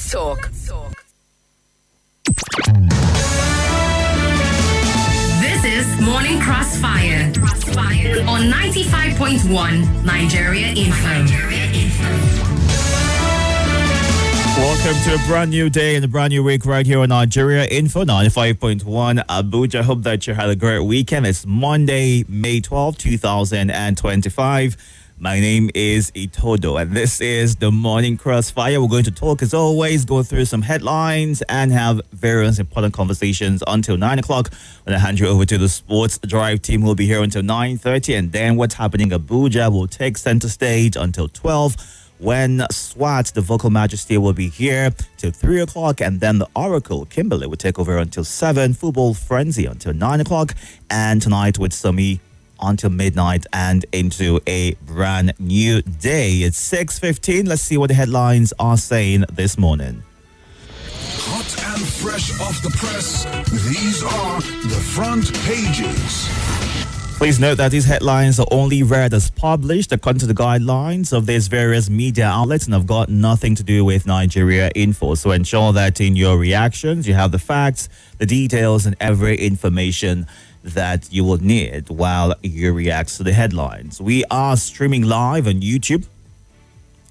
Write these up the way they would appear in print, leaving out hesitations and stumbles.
talk. This is Morning Crossfire on 95.1 Nigeria Info. Welcome to a brand new day and a brand new week right here on Nigeria Info 95.1 Abuja. Hope that you had a great weekend. It's Monday, May 12, 2025. My name is Itodo and this is the Morning Crossfire. We're going to talk as always, go through some headlines and have various important conversations until 9 o'clock. When I hand you over to the Sports Drive team, who will be here until 9:30, and then what's happening in Abuja will take center stage until 12. When Swat, the vocal majesty, will be here till 3 o'clock, and then the Oracle, Kimberly, will take over until 7, Football Frenzy until 9 o'clock, and tonight with Sumi until midnight and into a brand new day. It's 6:15. Let's see what the headlines are saying this morning. Hot and fresh off the press, these are the front pages. Please note that these headlines are only read as published according to the guidelines of these various media outlets and have got nothing to do with Nigeria Info. So ensure that in your reactions, you have the facts, the details, and every information that you will need while you react to the headlines. We are streaming live on YouTube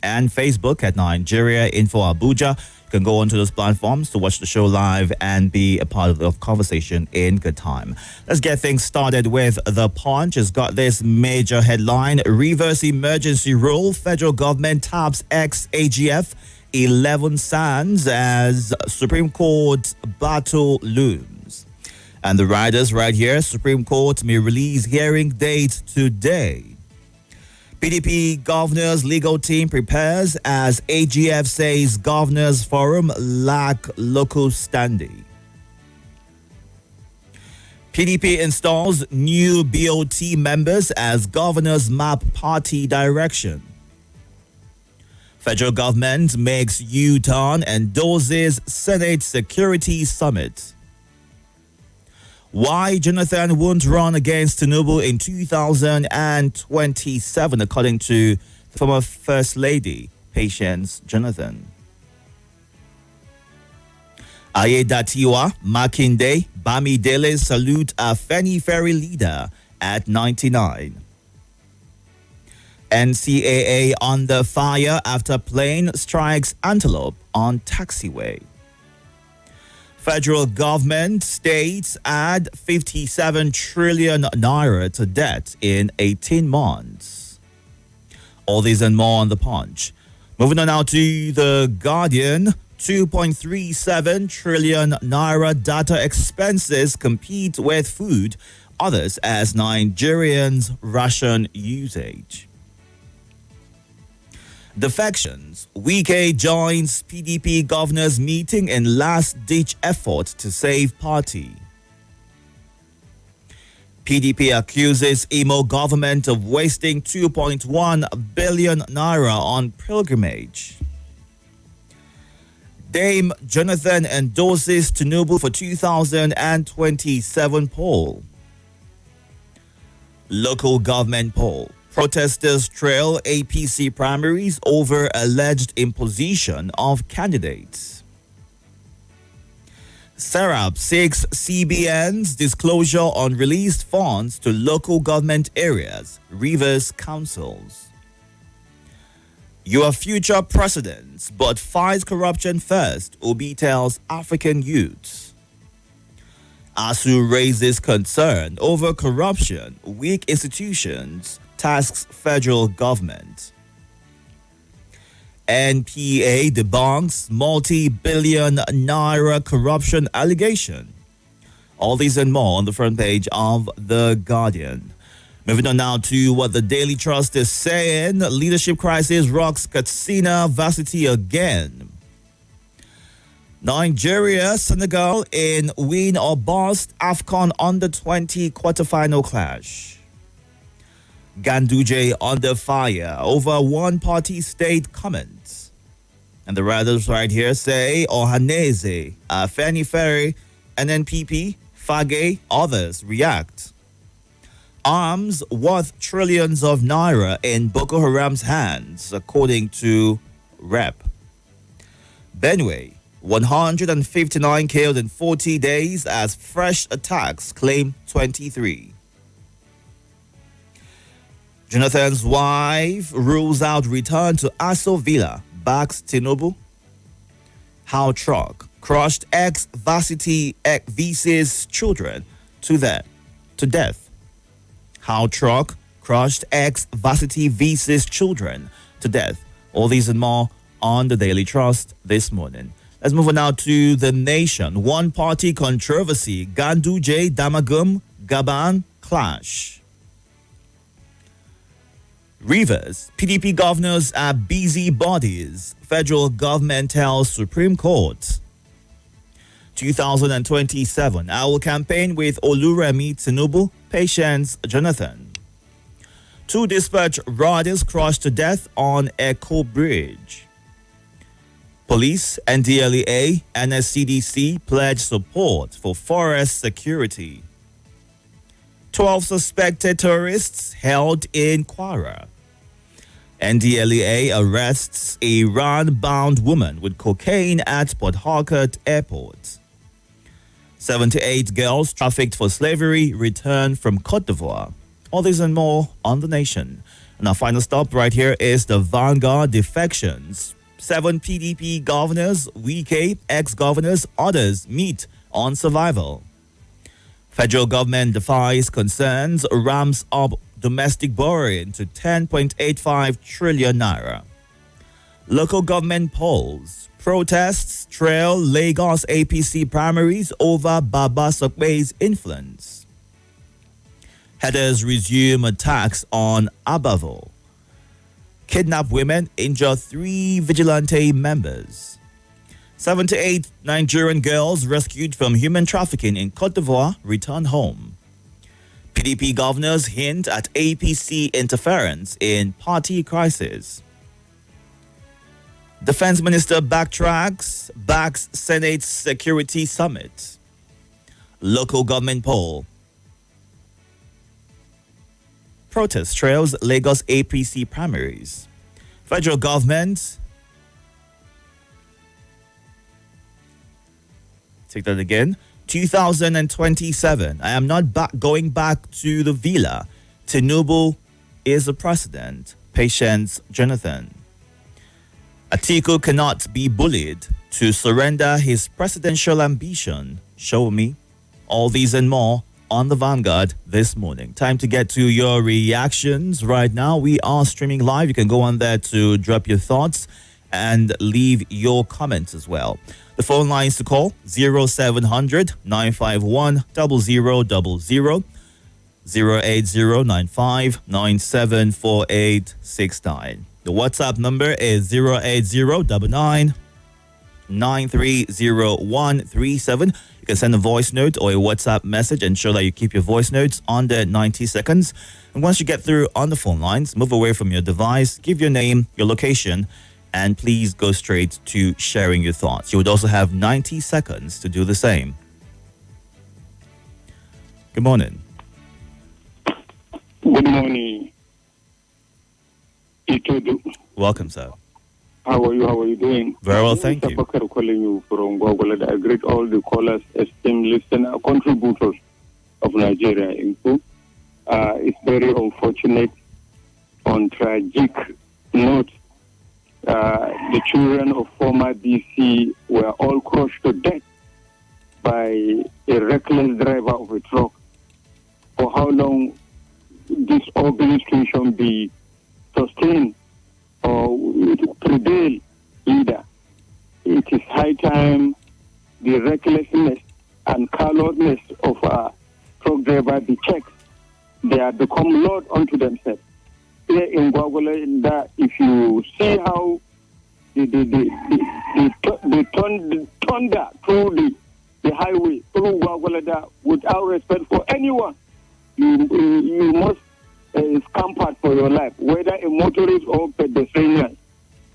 and Facebook at Nigeria Info Abuja. You can go onto those platforms to watch the show live and be a part of the conversation in good time. Let's get things started with The Punch. It's got this major headline: Reverse emergency rule. Federal government taps ex-AGF 11 sands as Supreme Court battle looms. And the riders right here: Supreme Court may release hearing date today. PDP Governor's legal team prepares as AGF says Governors Forum lack local standing. PDP installs new BOT members as governors map party direction. Federal government makes U-turn, endorses Senate Security Summit. Why Jonathan won't run against Tinubu in 2027, according to former First Lady Patience Jonathan. Ayedatiwa, Makinde, Bamidele salute a Feni Ferry leader at 99. NCAA under fire after plane strikes antelope on taxiway. Federal government states add 57 trillion naira to debt in 18 months. All these and more on The Punch. Moving on now to The Guardian. 2.37 trillion naira data expenses compete with food, others as Nigerians ration usage. Defections. Wike joins PDP governors meeting in last-ditch effort to save party. PDP accuses Imo government of wasting 2.1 billion naira on pilgrimage. Dame Jonathan endorses Tinubu for 2027 poll. Local government poll. Protesters trail APC primaries over alleged imposition of candidates. Serap seeks CBN's disclosure on released funds to local government areas, Rivers councils. You are future presidents, but fight corruption first, Obi tells African youths. ASU raises concern over corruption, weak institutions, tasks federal government. NPA debunks multi-billion naira corruption allegation. All these and more on the front page of The Guardian. Moving on now to what the Daily Trust is saying. Leadership crisis rocks Katsina varsity again. Nigeria, Senegal in win or bust AFCON Under-20 quarterfinal clash. Ganduje under fire over one-party state comments. And the riders right here say Ohaneze, Feni Ferry, NNPP, Fage, others react. Arms worth trillions of naira in Boko Haram's hands, according to Rep. Benue, 159 killed in 40 days as fresh attacks claim 23. Jonathan's wife rules out return to Aso Villa, backs Tinubu. How truck crushed ex-varsity VC's children to death. How truck crushed ex-varsity VC's children to death. All these and more on the Daily Trust this morning. Let's move on now to The Nation. One-party controversy. Ganduje, Damagum, Gaban clash. Rivers, PDP governors are busy bodies. Federal government tells Supreme Court. 2027, I will campaign with Oluremi Tinubu, Patience Jonathan. 2 dispatch riders crushed to death on Echo Bridge. Police, NDLEA, and SCDC pledge support for forest security. 12 suspected terrorists held in Kwara. NDLEA arrests a Iran-bound woman with cocaine at Port Harcourt Airport. 78 girls trafficked for slavery return from Côte d'Ivoire. All this and more on The Nation. And our final stop right here is the Vanguard defections. 7 PDP governors, Wike, ex-governors, others meet on survival. Federal government defies concerns, ramps up domestic borrowing to 10.85 trillion naira. Local government polls. Protests trail Lagos APC primaries over Baba Sokwe's influence. Headers resume attacks on Abavo. Kidnap women, injure 3 vigilante members. 78 Nigerian girls rescued from human trafficking in Côte d'Ivoire return home. PDP governors hint at APC interference in party crisis. Defense Minister backtracks, backs Senate Security Summit. Local government poll. Protest trails Lagos APC primaries. Federal government. Take that again. 2027. I am not going back to the villa. Tinubu is the president. Patience Jonathan. Atiku cannot be bullied to surrender his presidential ambition. Show me. All these and more on the Vanguard this morning. Time to get to your reactions. Right now, we are streaming live. You can go on there to drop your thoughts and leave your comments as well. The phone lines to call 0700 951 0000, 08095974869. The WhatsApp number is 08099 930137. You can send a voice note or a WhatsApp message. Ensure that you keep your voice notes under 90 seconds. And once you get through on the phone lines, move away from your device, give your name, your location, and please go straight to sharing your thoughts. You would also have 90 seconds to do the same. Good morning. Good morning, Itodo. Welcome, sir. How are you? How are you doing? Very well, thank you. I'm calling you from Google. I greet all the callers, esteemed listeners, contributors of Nigeria Info. It's very unfortunate, on tragic note, the children of former DC were all crushed to death by a reckless driver of a truck. For how long this ugly situation be sustained or prevail either? It is high time the recklessness and callousness of a truck driver be checked. They have become Lord unto themselves. Here in Gwagwala, that if you see how they thunder through the highway, through Gwagwala, without respect for anyone, you must scamper for your life, whether a motorist or pedestrian.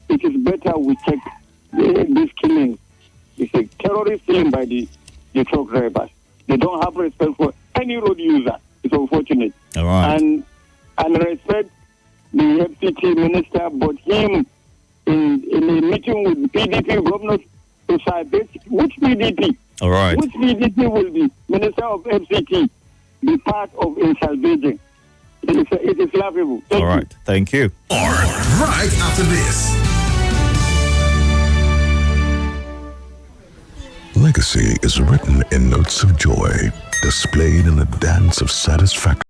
It is better we check this killing. It's a terrorist killing by the truck drivers. They don't have respect for any road user. It's unfortunate. All right. And respect the FCT minister, but him in a meeting with PDP governors to celebrate which PDP. All right. Which PDP will be Minister of FCT be part of in salvaging. It is laughable. All right. Thank you. More right after this. Legacy is written in notes of joy, displayed in a dance of satisfaction.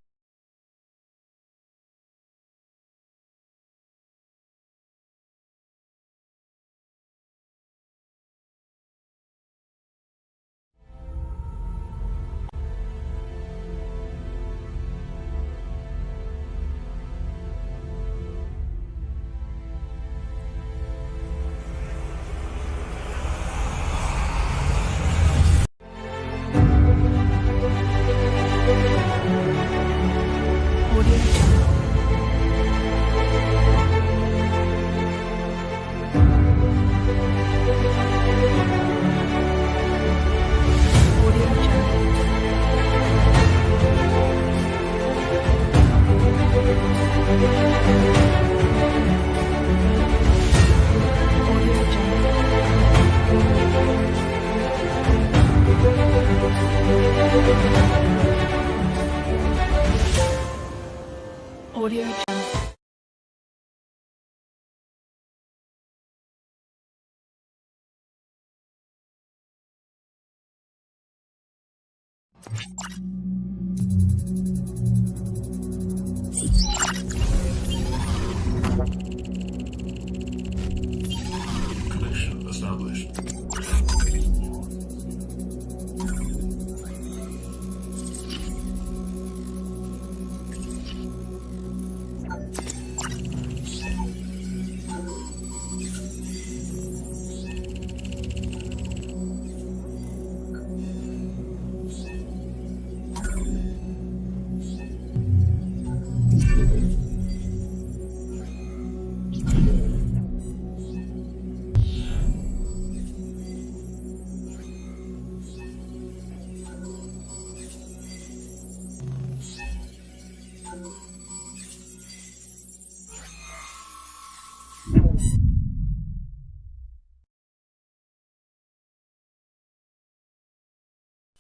Audio Jungle. Connection established.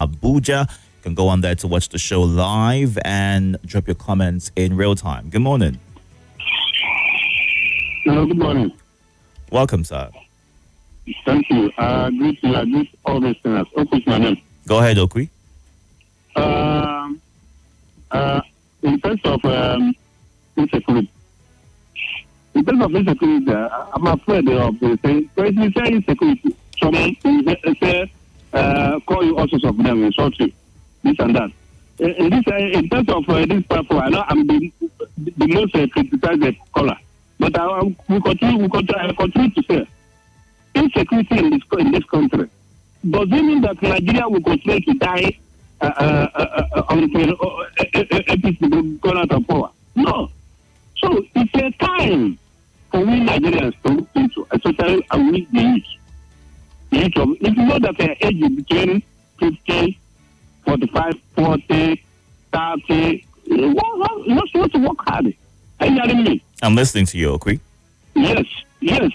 Abuja. You can go on there to watch the show live and drop your comments in real time. Good morning. Hello, good morning. Welcome, sir. Thank you. Greet all the listeners. What's my name? Go ahead, Okwi. In terms of insecurity, I'm afraid of the thing. When you say insecurity, someone say call you all sorts of them, insult you, this and that. In terms of this platform, I know I'm the most criticized caller, but we continue to say insecurity in this country. Does it mean that Nigeria will continue to die until APC go out of power? No. So it's a time for we Nigerians to especially with the youth. If you know that their age is between 50, 45, 40, 30, you're not supposed to work hard. Are you hearing me? I'm listening to you, Okwi. Yes. Men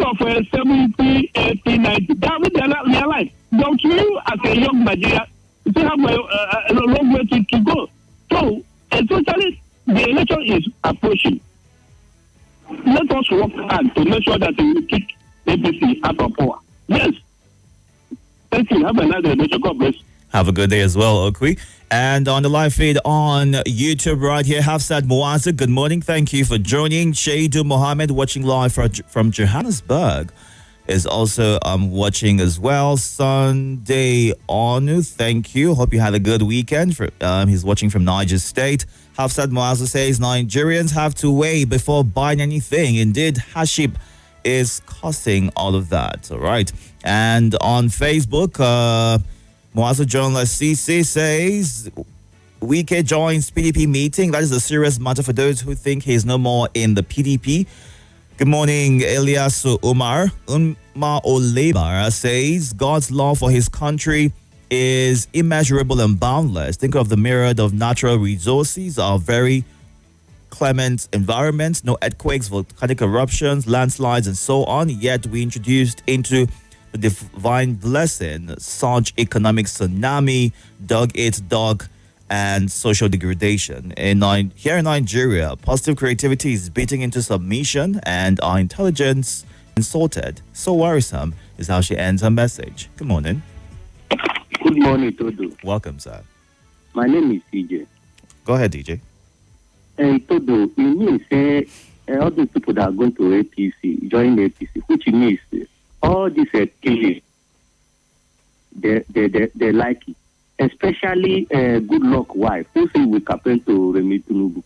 of 70, 80, 90, that was their life. Don't you, as a young Nigerian, still have a long way to go? So, especially the election is approaching. Let us work hard to make sure that we kick APC out of power. Yes. Thank you. Have a nice day. God bless. Have a good day as well, Okwi. And on the live feed on YouTube right here, Hafsat Muaza, good morning. Thank you for joining. Shaidu Mohammed watching live from Johannesburg is also watching as well. Sunday Onu, thank you. Hope you had a good weekend. He's watching from Niger State. Hafsat Muaza says Nigerians have to wait before buying anything. Indeed, Hashib is causing all of that. All right. And on Facebook, Moaza journalist CC says Wike joins PDP meeting. That is a serious matter for those who think he is no more in the PDP. Good morning, Eliasu Umar. Umar Olebar says God's love for his country is immeasurable and boundless. Think of the myriad of natural resources, our very clement environment, no earthquakes, volcanic eruptions, landslides, and so on. Yet we introduced into the divine blessing such economic tsunami, dog eat dog, and social degradation. Here in Nigeria, positive creativity is beating into submission, and our intelligence insulted. So worrisome is how she ends her message. Good morning. Good morning, Itodo. Welcome, sir. My name is DJ. Go ahead, DJ. Itodo, you mean say all those people that are going to APC, join APC, which means all this killing, they like it. Especially good luck wife, who say we campaign to Remi Tinubu.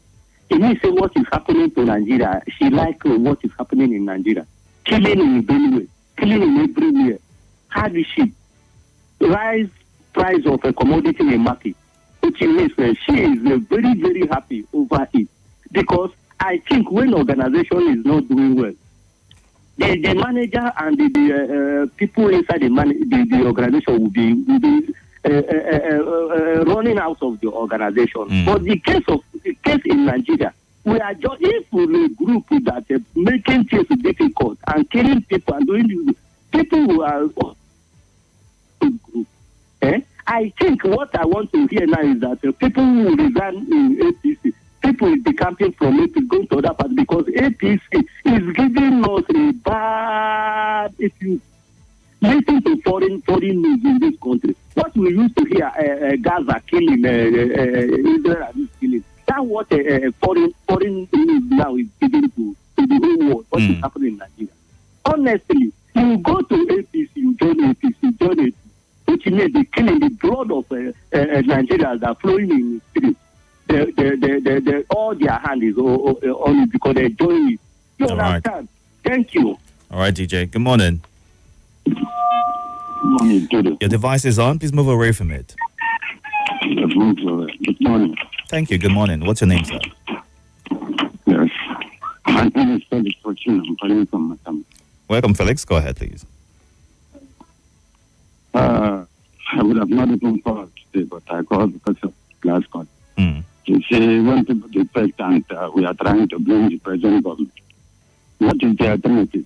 It means say what is happening to Nigeria, she like what is happening in Nigeria. Killing in Benue, killing in everywhere. Hardship, rise price of a commodity in the market, which means she is very, very happy over it. Because I think when organization is not doing well, the manager and the people inside the organization will be running out of the organization. But the case in Nigeria, we are just if we a group that making things difficult and killing people and doing this, people who are group. I think what I want to hear now is that people who resign in APC, people will be camping from APC going to other parts because APC is giving us a bad. If you listen to foreign news in this country, what we used to hear, Gaza killing, Israel is killing. That's what foreign news now is giving to the whole world. What is happening in Nigeria? Honestly, you go to APC, you join APC, which means the killing, the blood of Nigerians are flowing in the streets. All their hand is on it because they join it. You understand? Right. Thank you. All right, DJ. Good morning. Good morning, Itodo. Your device is on. Please move away from it. Good morning. Thank you. Good morning. What's your name, sir? Yes. My name is Felix Fortune. I'm calling from Matam. Welcome, Felix. Go ahead, please. I would have not even called today, but I called because of last call. You say when people defect and we are trying to blame the present government. What is the alternative?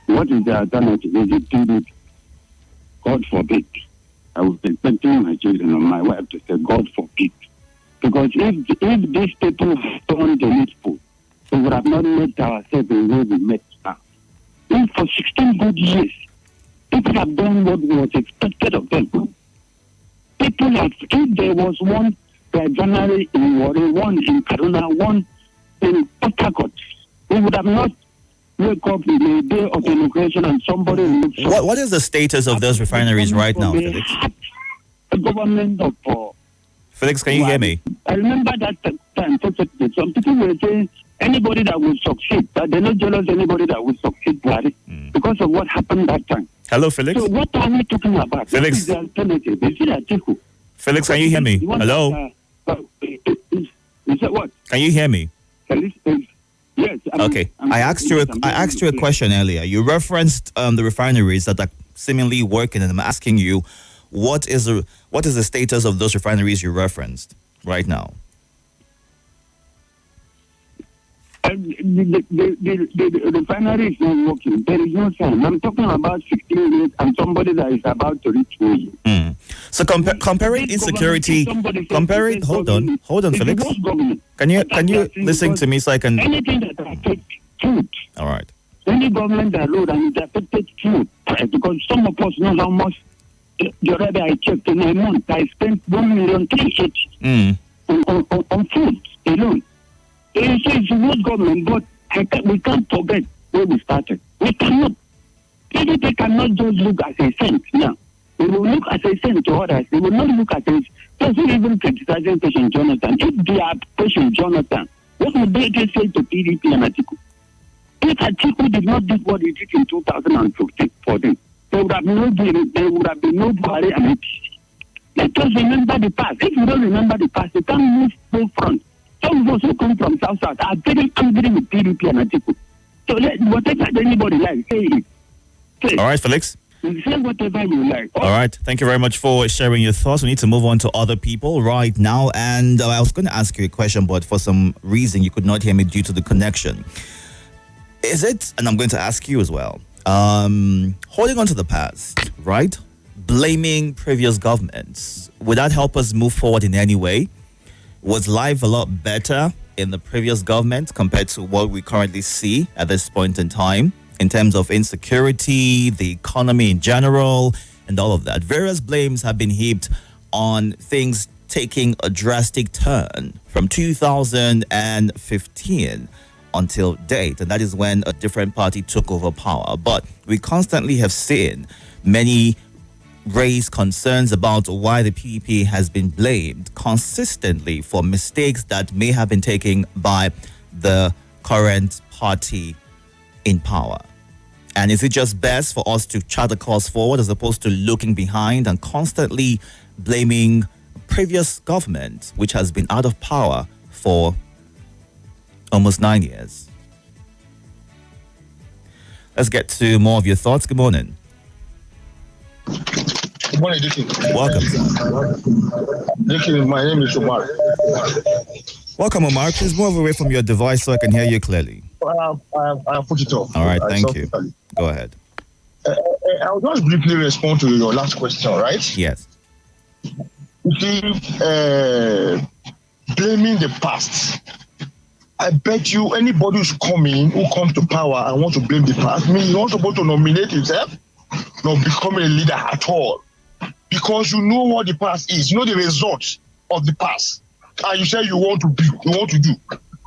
What is the alternative? Is it TDP? God forbid. I was expecting my children and my wife to say, God forbid. Because if these people had done the needful, we would have not met ourselves the way we met now. If for 16 good years, people have done what was expected of them. People have, if there was one January in Warri, one in Kaduna, one in Port Harcourt, we would have not wake up in the day of inauguration and somebody looks up. What is the status of those refineries right now, Felix? The government of... Felix, can you hear me? I remember that time, some people were saying anybody that will succeed, that they're not jealous anybody that will succeed, because of what happened that time. Hello, Felix? So what are we talking about? Felix? What is the alternative? Is it Atiku? Felix, can you hear me? Hello? Is that what? Can you hear me? Yes. Okay. I asked you a question earlier. You referenced the refineries that are seemingly working, and I'm asking you, what is the status of those refineries you referenced right now? The refinery is not working. There is no sign. I'm talking about 16 years and somebody that is about to reach me. So comparing insecurity, hold on, Felix. Can you listen to me so I can? Anything that affects food. All right. Any government that road and it affected food, because some of us know how much. The other day I checked in a month, I spent 1,380,000 on food alone. It says what government, but we can't forget where we started. We cannot. People cannot just look at a cent now. They will look at a cent to others. They will not look at a person even criticizing President Jonathan. If they are President Jonathan, what would they just say to PDP and Atiku? If Atiku did not do what he did in 2014, there would have been no Buhari and APC. Let us remember the past. If you don't remember the past, you can't move full front. Some of us who come from South are very angry with PDP and Atiku. So whatever anybody likes, say it. All right, Felix. Say whatever you like. All right. Thank you very much for sharing your thoughts. We need to move on to other people right now. And I was going to ask you a question, but for some reason you could not hear me due to the connection. Is it, and I'm going to ask you as well, holding on to the past, right? Blaming previous governments, would that help us move forward in any way? Was life a lot better in the previous government compared to what we currently see at this point in time in terms of insecurity, the economy in general, and all of that? Various blames have been heaped on things taking a drastic turn from 2015 until date, and that is when a different party took over power. But we constantly have seen many raise concerns about why the PDP has been blamed consistently for mistakes that may have been taken by the current party in power. And is it just best for us to chart the course forward as opposed to looking behind and constantly blaming previous government, which has been out of power for almost 9 years? Let's get to more of your thoughts. Good morning. Good morning, Dickie. Welcome, sir. Dickie, my name is Omar. Welcome, Omar. Please move away from your device so I can hear you clearly. I'll put it off. All right, thank you. Go ahead. I'll just briefly respond to your last question, right? Yes. You see, blaming the past. I bet you anybody who's coming, who comes to power and wants to blame the past, means you're not supposed to nominate himself, not becoming a leader at all. Because you know what the past is. You know the result of the past. And you say you want to do.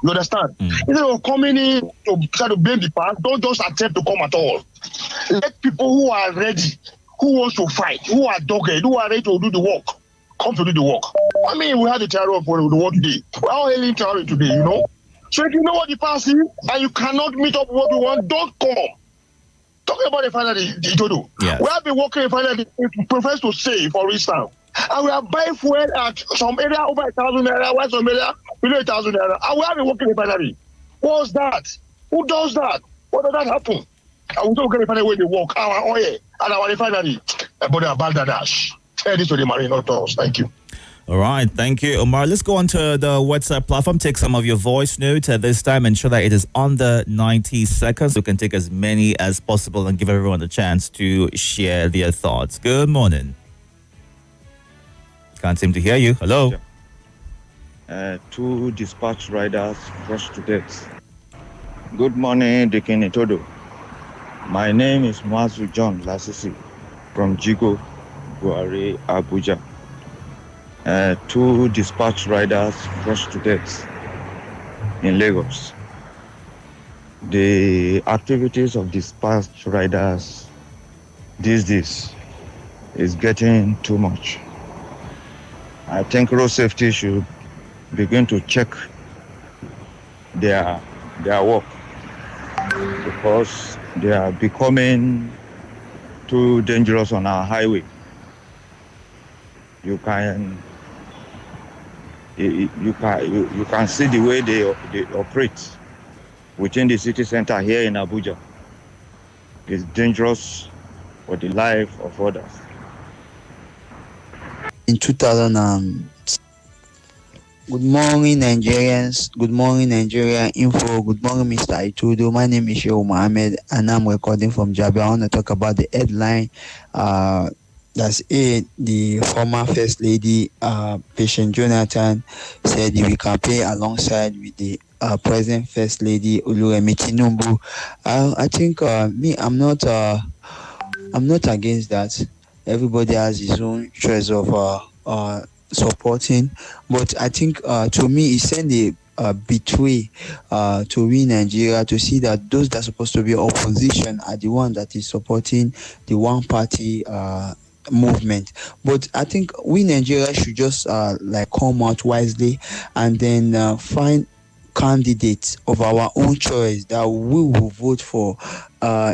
You understand? Instead of coming in to try to blame the past, don't just attempt to come at all. Let people who are ready, who wants to fight, who are dogged, who are ready to do the work, come to do the work. I mean, we had the terror for the work today. We're all hailing terror today, you know? So if you know what the past is and you cannot meet up with what you want, don't come. Talking about the finally, the Itodo. Yes. We have been working in finally, profess to say, for instance, and we are buying fuel at some area over 1,000 naira, while some area below 1,000 naira, and we have been working in finally. What's that? Who does that? What does that happen? And we don't get refinery where they work, our oil and our refinery. But they are bad dash. Tell this to the marine, not us. Thank you. All right, thank you, Omar. Let's go on to the WhatsApp platform, take some of your voice notes at this time, ensure that it is under 90 seconds. We can take as many as possible and give everyone a chance to share their thoughts. Good morning. Can't seem to hear you. Hello. Two dispatch riders crushed to death. Good morning, Deacon Itodo. My name is Mazu John Lasisi from Jigo, Buhari, Abuja. Two dispatch riders crushed to death in Lagos. The activities of dispatch riders these days is getting too much. I think road safety should begin to check their work because they are becoming too dangerous on our highway. You can see the way they operate within the city center here in Abuja. It's dangerous for the life of others. In 2000, good morning, Nigerians. Good morning, Nigeria Info. Good morning, Mr. Itodo. My name is Shehu Mohammed, and I'm recording from Jabi. I want to talk about the headline. That's it. The former First Lady, Patient Jonathan, said he will campaign alongside with the present First Lady Oluremi Tinubu. I think I'm not against that. Everybody has his own choice of supporting, but I think to me it sent a betray to we Nigeria to see that those that are supposed to be opposition are the one that is supporting the one party movement. But I think we Nigeria should just come out wisely and then find candidates of our own choice that we will vote for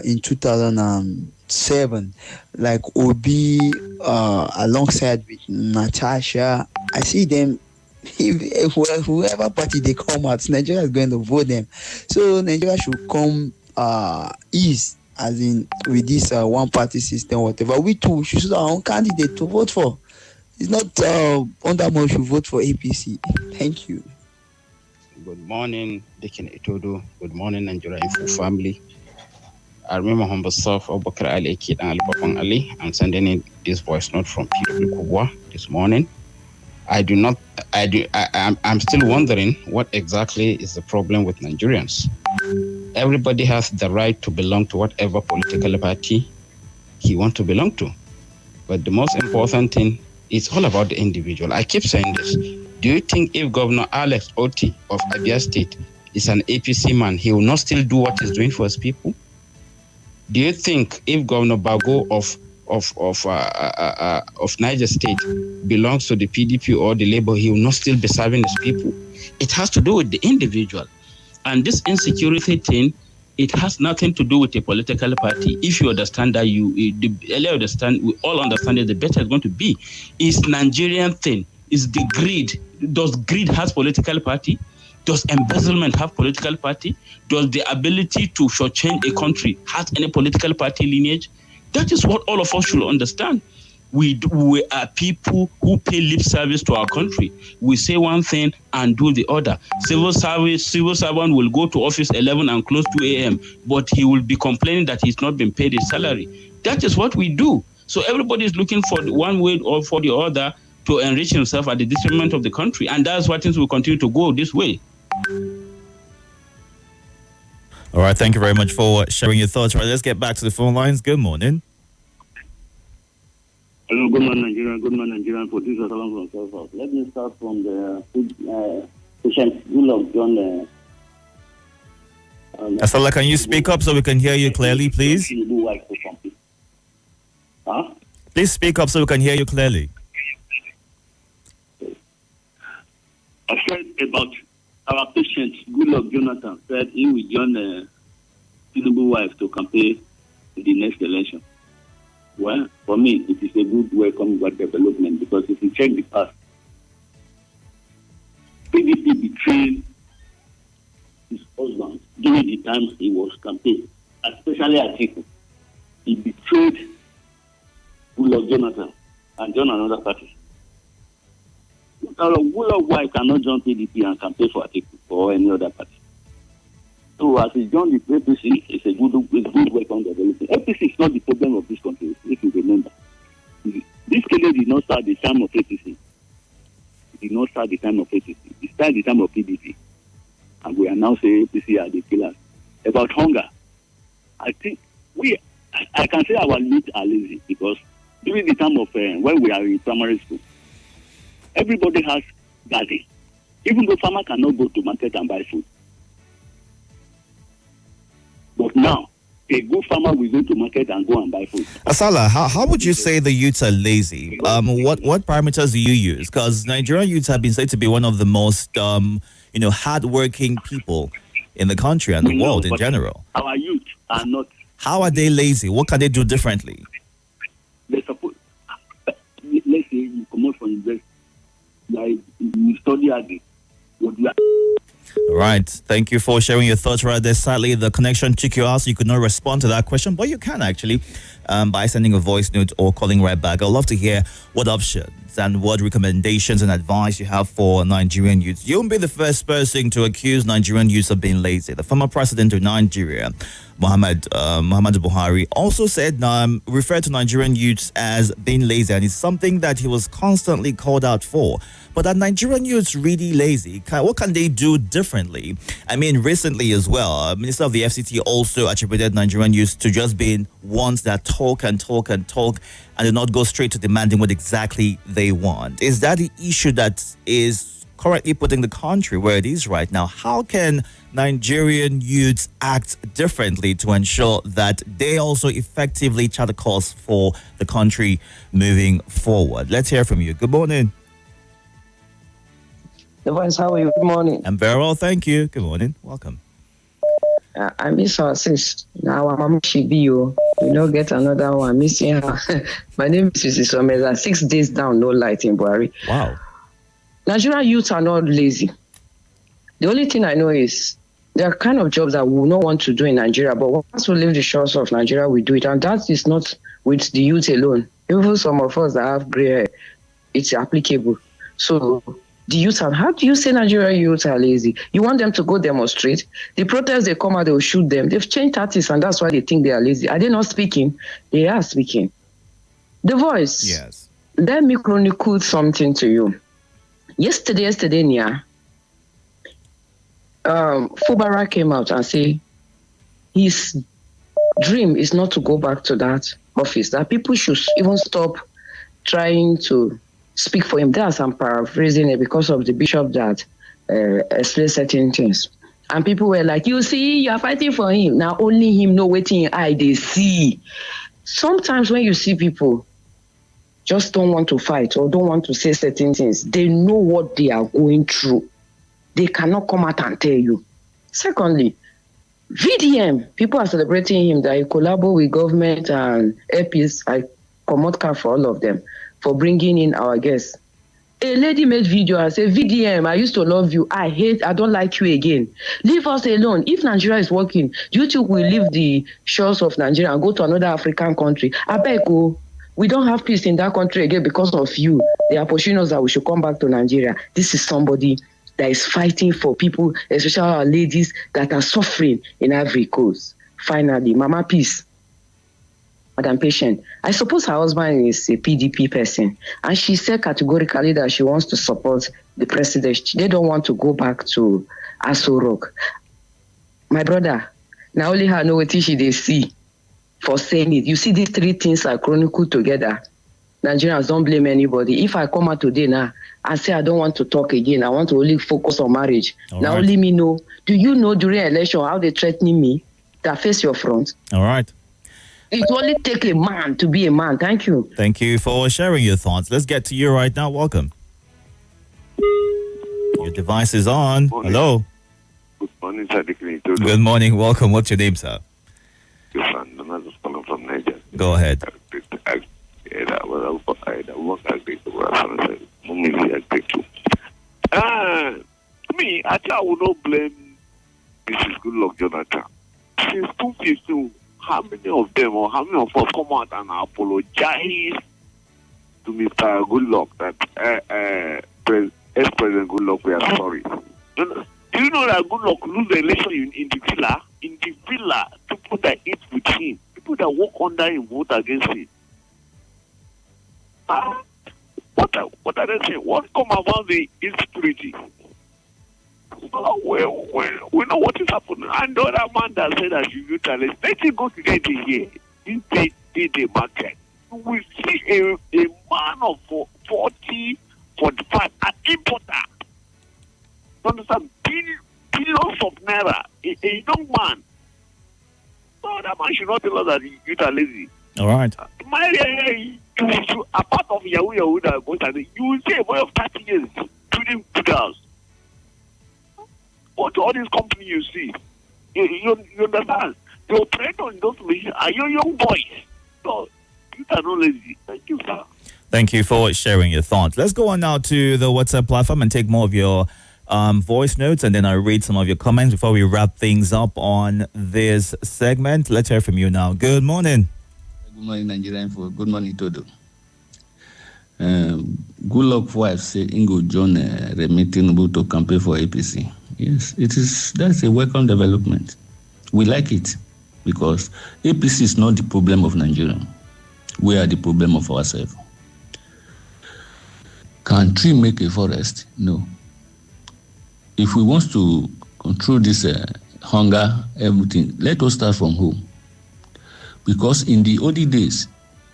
in 2007, like Obi alongside with Natasha. I see them. If whoever party they come out, Nigeria is going to vote them. So Nigeria should come east as in with this one party system, whatever. We too should choose our own candidate to vote for. It's not under more should vote for APC. Thank you. Good morning, Deacon Itodo. Good morning, Nigeria Info family. I remember humble self of Bakr Ali Kid and Ali Papang Ali. I'm sending in this voice note from PW Kubwa this morning. I'm still wondering what exactly is the problem with Nigerians. Everybody has the right to belong to whatever political party he wants to belong to. But the most important thing is all about the individual. I keep saying this. Do you think if Governor Alex Oti of Abia State is an APC man, he will not still do what he's doing for his people? Do you think if Governor Bago of Niger State belongs to the PDP or the Labour, he will not still be serving his people? It has to do with the individual. And this insecurity thing, it has nothing to do with a political party. If you understand that, the earlier you understand, we all understand it, the better it's going to be. It's Nigerian thing. It's the greed. Does greed has political party? Does embezzlement have political party? Does the ability to shortchange a country has any political party lineage? That is what all of us should understand. We are people who pay lip service to our country. We say one thing and do the other. Civil servant will go to office 11 and close 2 a.m., but he will be complaining that he's not been paid his salary. That is what we do. So everybody is looking for one way or for the other to enrich himself at the detriment of the country. And that's why things will continue to go this way. All right, thank you very much for sharing your thoughts. Right, let's get back to the phone lines. Good morning. Hello, good morning, Nigeria. Good morning, Nigeria. For this, from South. Let me start from the patient John. Asala, can you speak up so we can hear you clearly, please? Huh? Please speak up so we can hear you clearly. I said about our patient, Goodluck Jonathan, said he will join the Tinubu wife to campaign in the next election. Well, for me, it is a good welcome development because if you check the past, PDP betrayed his husband during the time he was campaigning, especially Atiku. He betrayed Goodluck Jonathan and joined another party. Goodluck wife cannot join PDP and campaign for Atiku or any other party. So as he joined the APC, it's a good welcome development. APC is not the problem of this country, if you remember. This case did not start the time of APC. It did not start the time of APC. It started the time of PDP. And we are now saying APC are the killers. About hunger, I think I can say our youth are lazy because during the time of when we are in primary school, everybody has garden. Even though farmer cannot go to market and buy food. But now, a good farmer will go to market and go and buy food. Asala, how would you say the youths are lazy? What parameters do you use? Because Nigerian youths have been said to be one of the most, hardworking people in the country and the world in general. Our youth are not. How are they lazy? What can they do differently? Let's say you come out from university, like you study at it. All right. Thank you for sharing your thoughts right there. Sadly, the connection took you out, so you could not respond to that question, but you can actually by sending a voice note or calling right back. I'd love to hear what options and what recommendations and advice you have for Nigerian youths. You won't be the first person to accuse Nigerian youths of being lazy. The former president of Nigeria, Muhammadu Buhari, also said referred to Nigerian youths as being lazy, and it's something that he was constantly called out for. But are Nigerian youths really lazy? What can they do differently? I mean, recently as well, Minister of the FCT also attributed Nigerian youths to just being ones that talk and talk and talk and do not go straight to demanding what exactly they want. Is that the issue that is currently putting the country where it is right now? How can Nigerian youths act differently to ensure that they also effectively chart a course for the country moving forward? Let's hear from you. Good morning. The voice, how are you? Good morning. I'm very well, thank you. Good morning. Welcome. I miss our sis. Now our mom should be you. We don't get another one. Missing her. My name is Mrs. Omeza. 6 days down, no light in Buhari. Wow. Nigerian youths are not lazy. The only thing I know is There are kind of jobs that we will not want to do in Nigeria, but once we leave the shores of Nigeria, we do it. And that is not with the youth alone. Even some of us that have gray hair, it's applicable. So the youth, how do you say Nigerian youth are lazy? You want them to go demonstrate? The protests, they come out, they will shoot them. They've changed tactics, and that's why they think they are lazy. Are they not speaking? They are speaking. The Voice. Yes. Let me chronicle something to you. Yesterday, Nia, Fubara came out and said his dream is not to go back to that office, that people should even stop trying to speak for him. That's, I'm paraphrasing it because of the bishop that explained certain things. And people were like, you see, you're fighting for him. Now only him know what in eye they see. Sometimes when you see people just don't want to fight or don't want to say certain things, they know what they are going through. They cannot come out and tell you. Secondly, VDM, people are celebrating him that he collaborated with government and APs. I commot car for all of them for bringing in our guests. A lady made video and said, VDM, I used to love you. I don't like you again. Leave us alone. If Nigeria is working, do you think we'll leave the shores of Nigeria and go to another African country? I beg you, we don't have peace in that country again because of you. They are pushing us that we should come back to Nigeria. This is somebody that is fighting for people, especially our ladies that are suffering in Ivory Coast. Finally, Mama Peace, Madam Patient. I suppose her husband is a PDP person, and she said categorically that she wants to support the president. They don't want to go back to Aso Rock. My brother, now only her know what she they see for saying it. You see, these three things are chronicled together. Nigerians, don't blame anybody. If I come out today now and say I don't want to talk again, I want to only focus on marriage. Now only me know. Do you know during election how they threatening me? That face your front. All right. It only take a man to be a man. Thank you. Thank you for sharing your thoughts. Let's get to you right now. Welcome. Your device is on. Hello. Good morning, sir. Good morning. Welcome. What's your name, sir? Your son, another calling from Niger. Go ahead. Me, I think I will not blame Mrs. Goodluck Jonathan. Since 2015, how many of them or how many of us come out and apologize to Mr. Goodluck that ex-President Goodluck, we are sorry. Do you know that Goodluck lose the election in the villa? In the villa, people that eat with him, people that work under him vote against him. What are they saying? What come about the insecurity? So we know what is happening. And the other man that said that you utilize, let him go to get here in the market. We see a man of 40, 45, an importer. Understand? Billions of naira. A young man. So that man should not tell us that you are lazy. All right. Apart of Yahoo that goes and you will see a boy of 30 years building good house. What all these companies you see, you understand? They operate on those machines are your young boys. So you are not lazy. Thank you, sir. Thank you for sharing your thoughts. Let's go on now to the WhatsApp platform and take more of your voice notes, and then I'll read some of your comments before we wrap things up on this segment. Let's hear from you now. Good morning. Good morning, Nigerian info. Good morning, Itodo. Goodluck wife said Ingo John Remitinubu to campaign for APC. Yes, that's a welcome development. We like it because APC is not the problem of Nigeria. We are the problem of ourselves. Can tree make a forest? No. If we want to control this hunger, everything, let us start from home. Because in the olden days,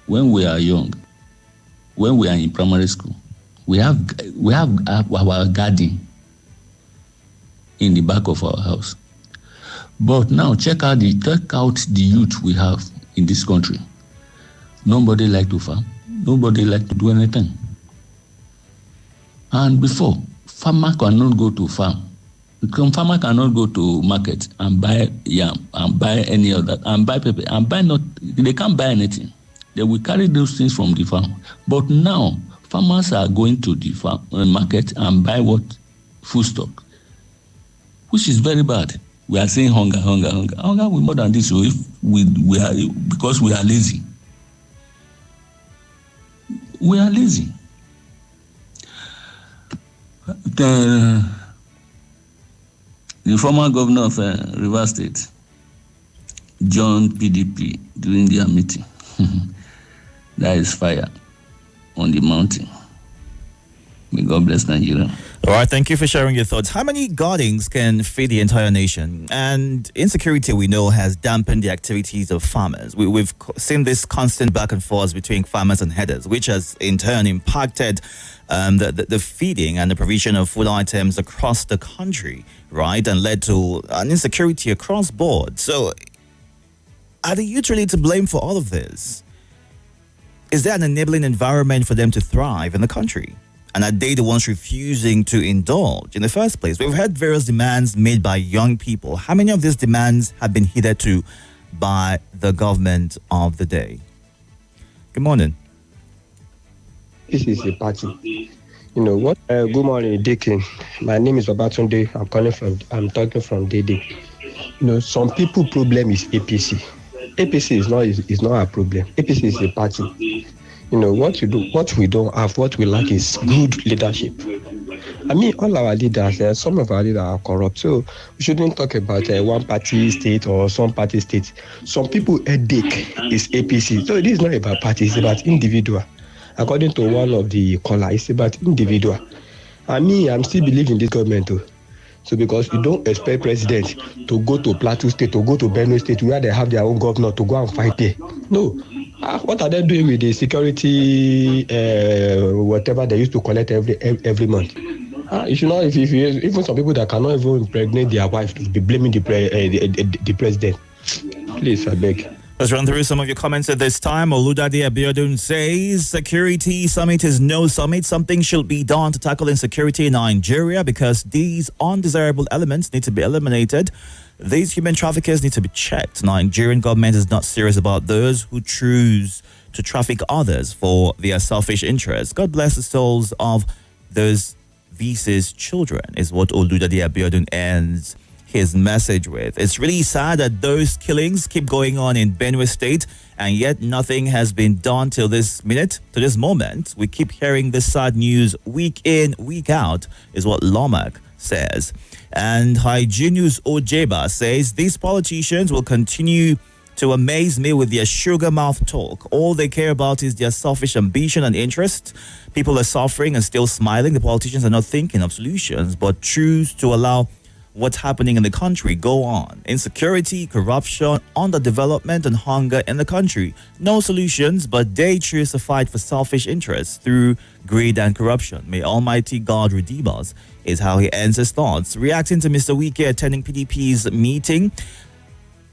when we are young, when we are in primary school, we have our garden in the back of our house. But now check out the youth we have in this country. Nobody like to farm. Nobody like to do anything. And before, farmer cannot go to farm. Farmer cannot go to market and buy yam and buy any other and buy pepper and buy not. They can't buy anything. They will carry those things from the farm. But now farmers are going to the farm market and buy what food stock, which is very bad. We are saying hunger. Hunger will more than this. So if we are, because we are lazy. We are lazy. The former governor of Rivers State, John PDP, during their meeting, there is fire on the mountain. May God bless Nigeria. All right, thank you for sharing your thoughts. How many gardens can feed the entire nation? And insecurity, we know, has dampened the activities of farmers. We've seen this constant back and forth between farmers and herders, which has in turn impacted the feeding and the provision of food items across the country, right? And led to an insecurity across board. So are the youth really to blame for all of this? Is there an enabling environment for them to thrive in the country? And are they the ones refusing to indulge in the first place? We've heard various demands made by young people. How many of these demands have been heeded to by the government of the day? Good morning. This is a party. You know what? Good morning, Deacon. My name is Babatunde. I'm talking from Dede. You know, some people problem is APC. APC is not a problem. APC is a party. You know what we don't have, what we lack is good leadership. I mean, all our leaders, some of our leaders are corrupt. So we shouldn't talk about one party state or some party state. Some people headache is APC. So it is not about party, it's about individual. According to one of the callers, it's about individual. I mean, I'm still believing this government too. So because you don't expect president to go to Plateau State, to go to Benue State, where they have their own governor, to go and fight there. No. What are they doing with the security, whatever they used to collect every month? You should not, if even some people that cannot even impregnate their wife to be blaming the president. Please, I beg. Let's run through some of your comments at this time. Oludade Abiodun says, security summit is no summit. Something should be done to tackle insecurity in Nigeria because these undesirable elements need to be eliminated. These human traffickers need to be checked. Nigerian government is not serious about those who choose to traffic others for their selfish interests. God bless the souls of those VC's children, is what Oludade Abiodun ends his message with. It's really sad that those killings keep going on in Benue State, and yet nothing has been done till this minute, to this moment. We keep hearing this sad news week in, week out, is what Lomac says. And Hygienus Ojeba says, these politicians will continue to amaze me with their sugar mouth talk. All they care about is their selfish ambition and interest. People are suffering and still smiling. The politicians are not thinking of solutions, but choose to allow what's happening in the country go on. Insecurity, corruption, underdevelopment, and hunger in the country. No solutions, but they choose to fight for selfish interests through greed and corruption. May Almighty God redeem us, is how he ends his thoughts. Reacting to Mr. Wike attending PDP's meeting,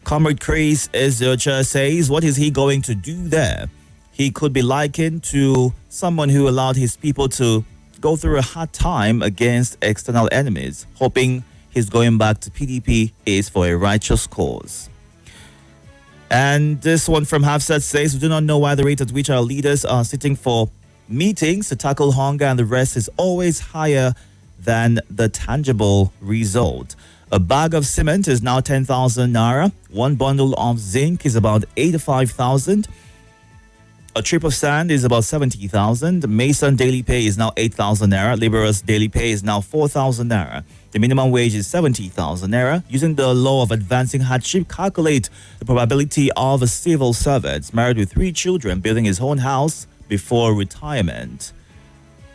Comrade Chris Ezocha says, what is he going to do there? He could be likened to someone who allowed his people to go through a hard time against external enemies, hoping his going back to PDP is for a righteous cause. And this one from Hafsat says, we do not know why the rate at which our leaders are sitting for meetings to tackle hunger and the rest is always higher than the tangible result. A bag of cement is now 10,000 naira. One bundle of zinc is about 85,000. A trip of sand is about 70,000. Mason daily pay is now 8,000 naira. Laborers daily pay is now 4,000 naira. The minimum wage is 70,000 naira. Using the law of advancing hardship, calculate the probability of a civil servant married with 3 children building his own house before retirement.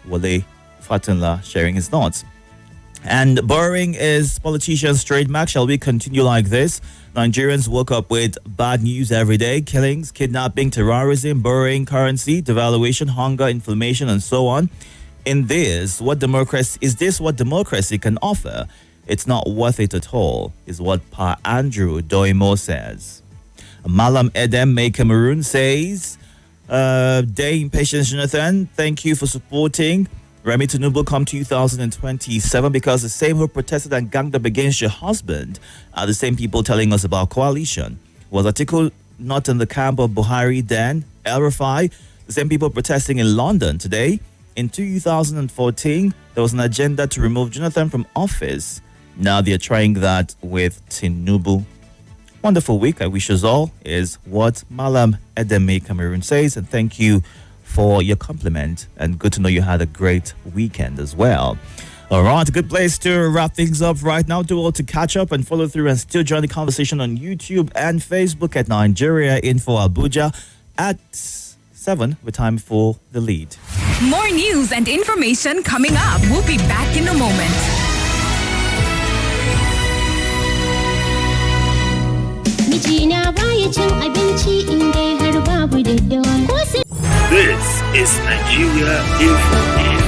Wale Fatunla sharing his thoughts. And borrowing is politicians' trademark. Shall we continue like this? Nigerians woke up with bad news every day. Killings, kidnapping, terrorism, borrowing currency, devaluation, hunger, inflammation, and so on. Is this what democracy can offer? It's not worth it at all, is what Pa Andrew Doimo says. Malam Edem May Cameroon says, Day Impatience Jonathan, thank you for supporting Remi Tinubu come 2027 because the same who protested and ganged up against your husband are the same people telling us about coalition. Was Atiku not in the camp of Buhari then? El Rufai, the same people protesting in London today. In 2014, there was an agenda to remove Jonathan from office. Now they're trying that with Tinubu. Wonderful week, I wish us all, is what Malam Edeme Cameroon says. And thank you for your compliment. And good to know you had a great weekend as well. All right, a good place to wrap things up right now. Do all to catch up and follow through and still join the conversation on YouTube and Facebook at Nigeria Info Abuja at 7 with time for the lead. More news and information coming up. We'll be back in a moment. This is Nigeria Info.